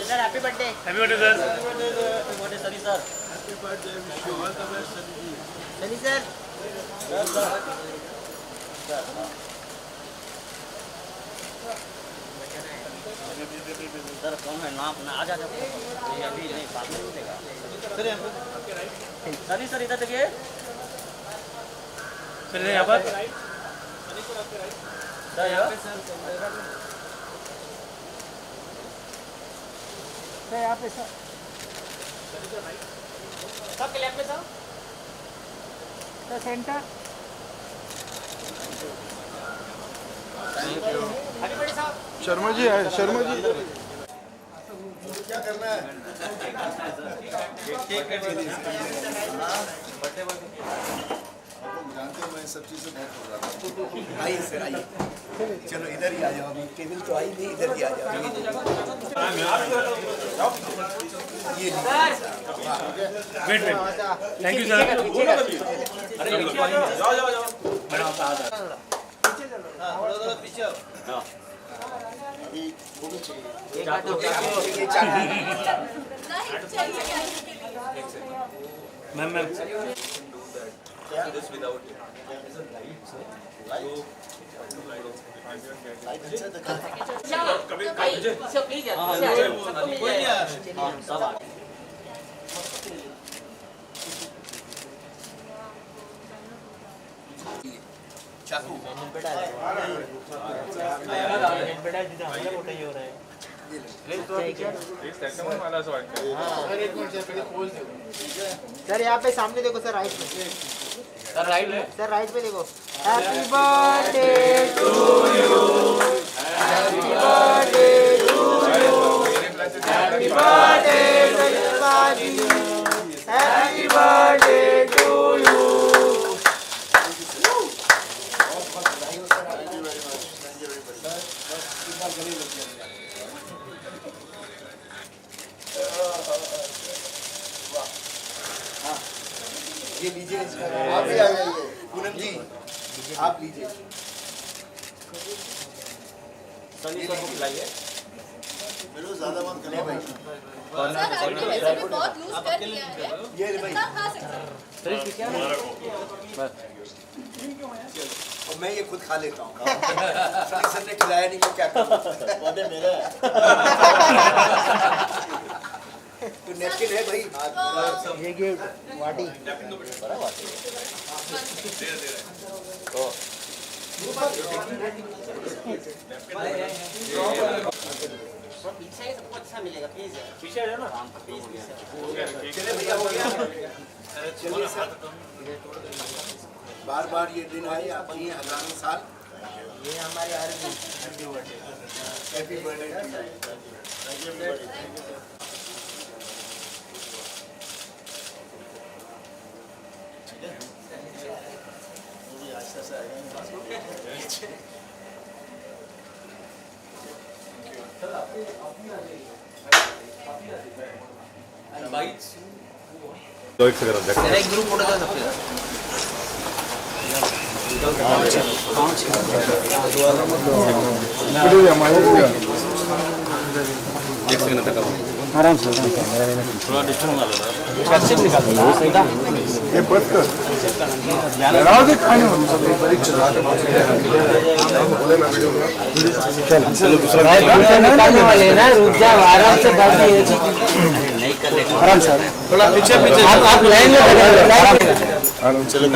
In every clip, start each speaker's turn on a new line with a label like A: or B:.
A: Sir happy birthday.
B: Happy birthday sir.
A: Happy birthday Sunny sir.
C: Happy birthday wish you all the best Sunny ji.
A: Sunny sir. Sir कौन है नाम ना आ जा ये अभी नहीं बाद में मिलेगा सर। सनी सर इधर देखिए
B: सर यहाँ पर
A: सर यहाँ पे सर सबके लेफ्ट में सर सेंटर।
C: शर्मा जी आए। शर्मा जी
D: क्या करना है? जानते हो मैं सब चीज़ से बहुत हो रहा था। आइए सर आइए, चलो इधर ही आ जाओ। अभी टेबल तो आई नहीं, इधर ही आ जाओ। ये
B: wait wait thank you sir.
A: पीछे
B: मैम मैम
D: चाकू
A: सर यहाँ पे सामने देखो सर राइट में। सर राइट में, सर राइट में देखो। Happy birthday to you, happy birthday to you, happy birthday Sunny ji, happy birthday to you.
D: ये लीजिए इसका। आप भी आ जाइए पूनम जी, आप लीजिए।
A: सनी सर को खिलाइए।
D: मेरे को ज़्यादा मत करना भाई।
E: सर आपकी रेसिपी बहुत लूज कर दिया है।
D: ये ले भाई।
E: कितना खा सकते हैं?
D: और मैं ये खुद खा लेता हूँ। सनी सर ने खिलाया नहीं तो क्या करूँ? पौधे मेरे हैं। तो नेपकिन है भाई।
A: ये गिफ्ट वाटी बड़ा वाटी पीछे सबको अच्छा मिलेगा। प्लीज पीछे है ना प्लीज।
D: चलिए भैया हो गया। चलिए सर। बार बार ये दिन आए आपकी हजारों साल।
A: ये हमारे हर
D: हैप्पी बर्थडे।
A: एक ग्रुप फोटो का सबसे आराम से थोड़ा डिस्टेंस निकालो।
C: ये बस कर
A: निकालने वाले ना, रुक जाओ आराम से। आराम से थोड़ा पीछे पीछे आप लाइन में चलो।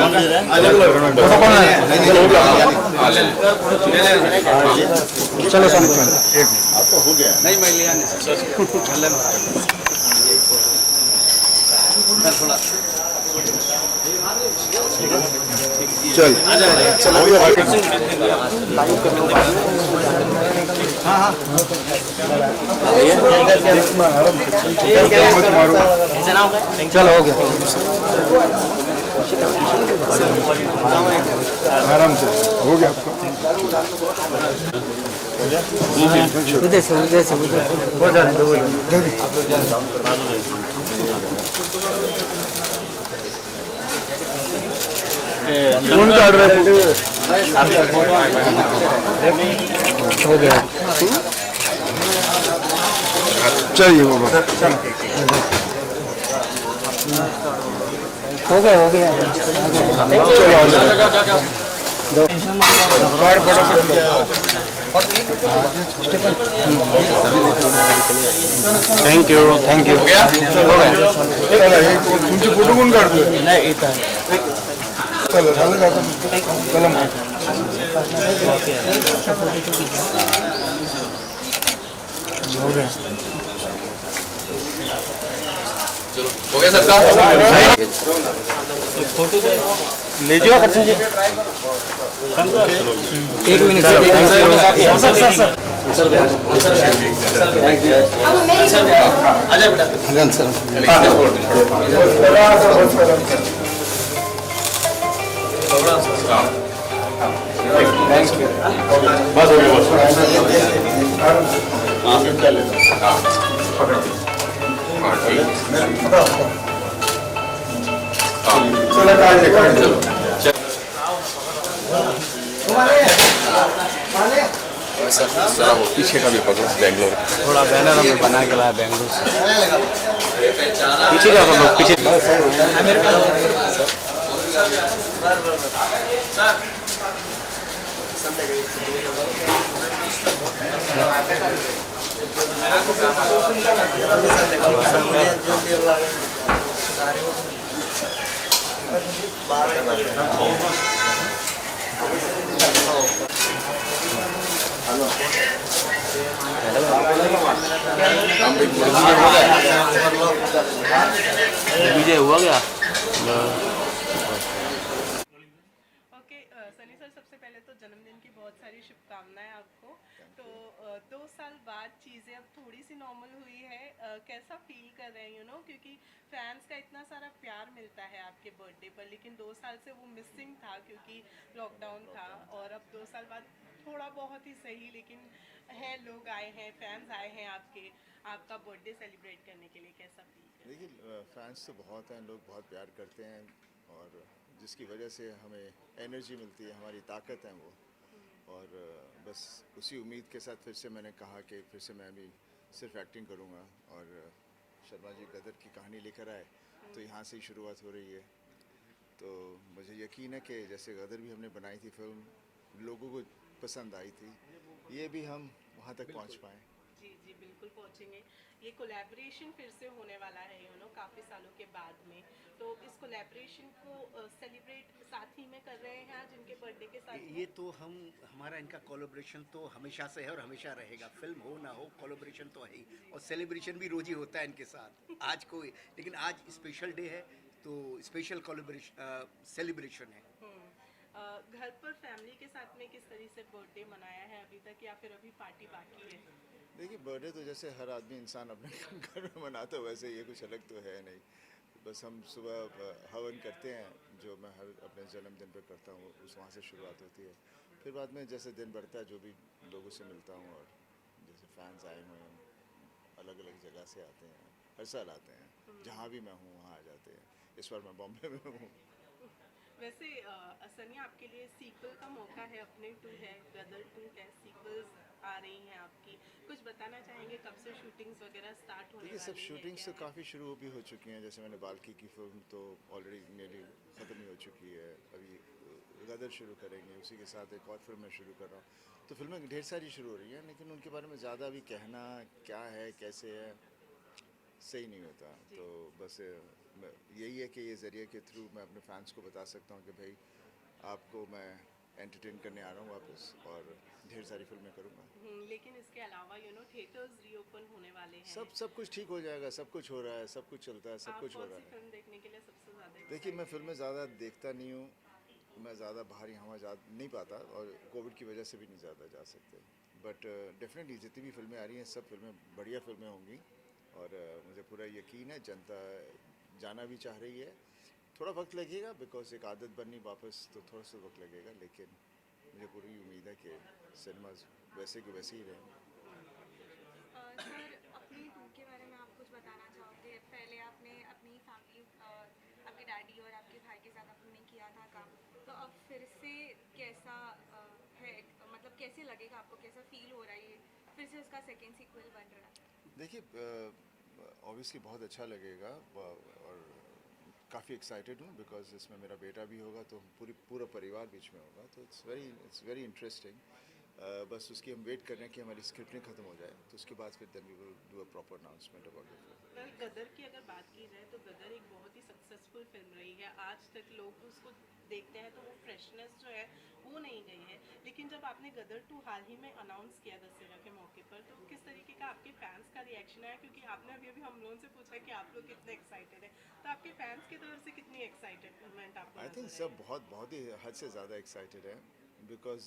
A: चलो एक
D: आपका हो गया
A: नहीं मैं लिया नहीं थोड़ा
C: चल
A: चलो हो गया।
C: आराम से हो गया आपका।
A: उधर से हो जाने दो
C: कौन काट रहा है? हो गया चलिए बाबा
A: हो गया
C: चलो आ जाओ
B: थैंक यू
C: तुमची फोटो कोण काढतोय
A: नाही इथं
C: चला झालं का आता? चला मग
A: लीजिए अच्छा जी एक मिनट
C: चला काढले
F: जरा वो पीछे का भी पकड़ो बैंगलोर
A: थोड़ा बैनर हमें बना के लाया बेंगलुरु से पीछे का पकड़ो पीछे विजय हुआ क्या
G: ओके सनी सर, सबसे पहले तो जन्मदिन की बहुत सारी शुभकामनाएं आपको। तो 2 साल बाद चीज़ें अब थोड़ी सी नॉर्मल हुई है, कैसा फील कर रहे हैं क्योंकि फैंस का इतना सारा प्यार मिलता है आपके बर्थडे पर, लेकिन 2 साल से वो मिसिंग था क्योंकि लॉकडाउन था, और अब 2 साल बाद थोड़ा बहुत ही सही लेकिन है, लोग आए हैं, फैंस आए हैं आपका बर्थडे सेलिब्रेट करने के लिए, कैसा फील कर रहे हैं?
H: देखिए फैंस तो बहुत हैं, लोग बहुत प्यार करते हैं और जिसकी वजह से हमें एनर्जी मिलती है, हमारी ताकत है वो। और बस उसी उम्मीद के साथ फिर से मैंने कहा कि फिर से मैं अभी सिर्फ एक्टिंग करूँगा और शर्मा जी गदर की कहानी लेकर आए तो यहाँ से ही शुरुआत हो रही है। तो मुझे यकीन है कि जैसे गदर भी हमने बनाई थी फिल्म, लोगों को पसंद आई थी, ये भी हम वहाँ तक पहुँच पाएँ।
G: जी जी बिल्कुल पहुंचेंगे। ये कोलैबोरेशन फिर से होने वाला है काफ़ी सालों के बाद में, तो इस कोलैबोरेशन को सेलिब्रेट साथ ही में कर रहे हैं आज इनके बर्थडे के साथ में?
D: ये तो हमारा इनका कोलैबोरेशन तो हमेशा से है और हमेशा रहेगा, फिल्म हो ना हो कोलैबोरेशन तो है ही, और सेलिब्रेशन भी रोज ही होता है इनके साथ। आज कोई, लेकिन आज स्पेशल डे है तो स्पेशल कोलैबोरेशन सेलिब्रेशन है।
G: घर पर फैमिली के साथ में किस तरह से बर्थडे मनाया है अभी तक, या फिर अभी पार्टी बाकी है?
H: देखिए बर्थडे तो जैसे हर आदमी इंसान अपने घर में मनाता है वैसे ये कुछ अलग तो है नहीं। बस हम सुबह हवन करते हैं जो मैं हर अपने जन्मदिन पर करता हूँ, उस वहाँ से शुरुआत होती है। फिर बाद में जैसे दिन बढ़ता है जो भी लोगों से मिलता हूँ, और जैसे फैंस आए हुए हैं अलग अलग जगह से आते हैं, हर साल आते हैं, जहाँ भी मैं हूँ वहाँ आ जाते हैं। इस बार मैं बॉम्बे में हूँ।
G: वैसे सनी, आपके लिए सीक्वल का मौका है, अपने 2 है, गदर 2 है, सीक्वल्स आ रही हैं आपकी, कुछ बताना चाहेंगे कब से शूटिंग्स वगैरह स्टार्ट होने वाली
H: देखिए सब
G: है,
H: शूटिंग्स
G: क्या
H: तो
G: है?
H: काफ़ी शुरू भी हो चुकी हैं। जैसे मैंने बाल्की की फिल्म तो ऑलरेडी नियरली ख़त्म ही हो चुकी है, अभी गदर शुरू करेंगे, उसी के साथ एक और फिल्म मैं शुरू कर रहा हूँ। तो फिल्में ढेर सारी शुरू हो रही हैं, लेकिन उनके बारे में ज़्यादा अभी कहना क्या है कैसे है सही नहीं होता। तो बस यही है कि ये ज़रिए के थ्रू मैं अपने फैंस को बता सकता हूँ कि भाई आपको मैं एंटरटेन करने आ रहा हूँ वापस, और ढेर सारी फिल्में करूँगा।
G: लेकिन इसके अलावा थिएटर्स रीओपन होने वाले हैं,
H: सब कुछ ठीक हो जाएगा, सब कुछ हो रहा है, सब कुछ चलता है, सब
G: आप
H: कुछ हो
G: कौन
H: रहा
G: सी
H: है।
G: फिल्म देखने के लिए सबसे ज़्यादा
H: देखिए मैं फिल्में ज़्यादा देखता नहीं हूँ, मैं ज़्यादा बाहर यहाँ जा नहीं पाता, और कोविड की वजह से भी नहीं ज़्यादा जा सकते। बट डेफिनेटली जितनी भी फिल्में आ रही हैं सब फिल्में बढ़िया फिल्में होंगी, और मुझे पूरा यकीन है जनता जाना भी चाह रही है। थोड़ा वक्त लगेगा बिकॉज एक आदत बननी वापस, तो थोड़ा सा वक्त लगेगा, लेकिन मुझे पूरी उम्मीद है कि सिनेमाज वैसे के वैसे ही रहें।
I: सर, अपनी टूर के बारे में आप कुछ बताना चाहोगे? पहले आपने अपनी फैमिली,
E: आपके डैडी और आपके भाई के साथ आपने किया था काम, तो अब फिर से कैसा है, मतलब कैसे लगेगा आपको, कैसा फील हो रहा है ये फिर से उसका सेकेंड सीक्वल बन रहा है?
H: देखिए ऑब्वियसली बहुत अच्छा लगेगा और काफ़ी एक्साइटेड हूँ बिकॉज इसमें मेरा बेटा भी होगा तो पूरा परिवार बीच में होगा, तो इट्स वेरी इंटरेस्टिंग। बस उसकी हम वेट कर रहे हैं कि हमारी स्क्रिप्टिंग खत्म हो जाए, तो उसके बाद फिर then we will do a proper announcement about the film.
G: Well, Gadar की अगर बात की जाए तो गदर एक बहुत ही सक्सेसफुल फिल्म रही है। आज तक लोग उसको देखते हैं तो वो फ्रेशनेस जो है वो नहीं गई है। लेकिन जब आपने गदर 2 हाल ही में अनाउंस किया दशहरा के मौके पर, तो किस तरीके का आपके फैंस का रिएक्शन है? क्योंकि आपने अभी अभी हम लोगों से पूछा कि आप लोग कितने एक्साइटेड हैं, तो आपके फैंस की तरफ से कितनी एक्साइटमेंट आपको
H: आई
G: नजर
H: थिंक
G: आई
H: सब
G: है?
H: बहुत ही हद से ज़्यादा एक्साइटेड है बिकॉज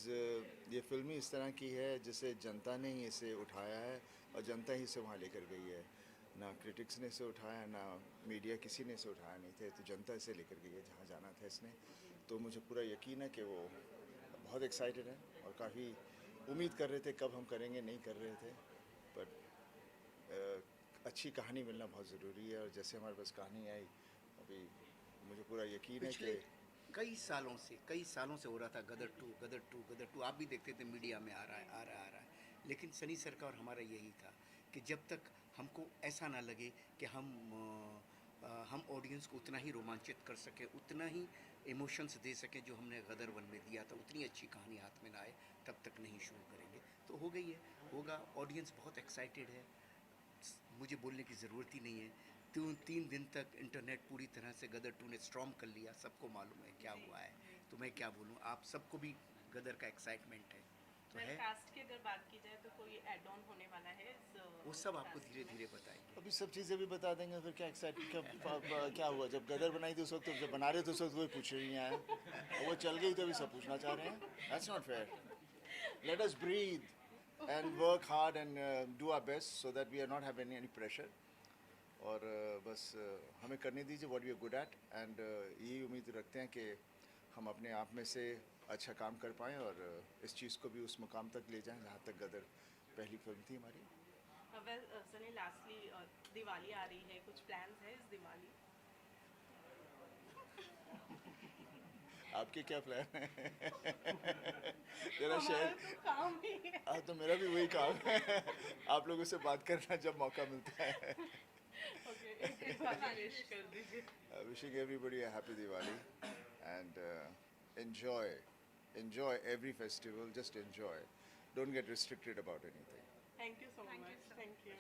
H: ये फिल्म ही इस तरह की है जिसे जनता ने ही इसे उठाया है और जनता ही इसे वहाँ लेकर गई है। ना क्रिटिक्स ने इसे उठाया, ना मीडिया किसी ने इसे उठाया नहीं थे, तो जनता इसे लेकर गई है जहाँ जाना था इसने। तो मुझे पूरा यकीन है कि वो बहुत एक्साइटेड हैं और काफ़ी उम्मीद कर रहे थे कब हम करेंगे, नहीं कर रहे थे। बट अच्छी कहानी मिलना बहुत ज़रूरी है और जैसे हमारे पास कहानी आई अभी मुझे पूरा यकीन है
D: पिछले
H: कि
D: कई सालों से हो रहा था गदर टू आप भी देखते थे मीडिया में आ रहा है, लेकिन सनी सर का और हमारा यही था कि जब तक हमको ऐसा ना लगे कि हम ऑडियंस को उतना ही रोमांचित कर सकें, उतना ही इमोशंस दे सकें जो हमने गदर 1 में दिया था, उतनी अच्छी कहानी हाथ में ना आए तब तक नहीं शुरू करेंगे। तो हो गई है, होगा। ऑडियंस बहुत एक्साइटेड है, मुझे बोलने की ज़रूरत ही नहीं है। 3 दिन तक इंटरनेट पूरी तरह से गदर 2 ने स्ट्रॉम कर लिया, सबको मालूम है क्या हुआ है, तो मैं क्या बोलूँ, आप सबको भी गदर का एक्साइटमेंट है तो
G: वेल,
D: है।
G: कास्ट की अगर बात की जाए तो कोई एड ऑन होने वाला है
D: वो सब आपको धीरे धीरे बताएंगे।
H: अभी सब चीज़ें भी बता देंगे, फिर क्या हुआ जब गदर बनाई थी उस वक्त, तो जब बना रहे थे उस वक्त कोई पूछ ही नहीं आया, और वो चल गई तो अभी सब पूछना चाह रहे हैं। That's not fair. Let us breathe and work hard and do our best so that we are not have any pressure. और बस हमें करने दीजिए what we are good at, and यही उम्मीद रखते हैं कि हम अपने आप में से अच्छा काम कर पाएँ और इस चीज़ को भी उस मुकाम तक ले जाएं जहाँ तक गदर पहली फिल्म थी हमारी।
G: वेल सनी, लास्टली दिवाली आ रही है, कुछ प्लान्स है इस दिवाली?
H: आपके क्या प्लान है? तेरा
G: हमारा
H: शेयर
G: तो काम ही है।
H: तो मेरा भी वही काम है आप लोगों से बात करना जब मौका मिलता है।
G: ओके, एक दिवाली विश कर दीजिए।
H: Wishing everybody a happy Diwali and enjoy every festival, just enjoy. Don't get restricted about anything.
G: Thank you so much, thank you.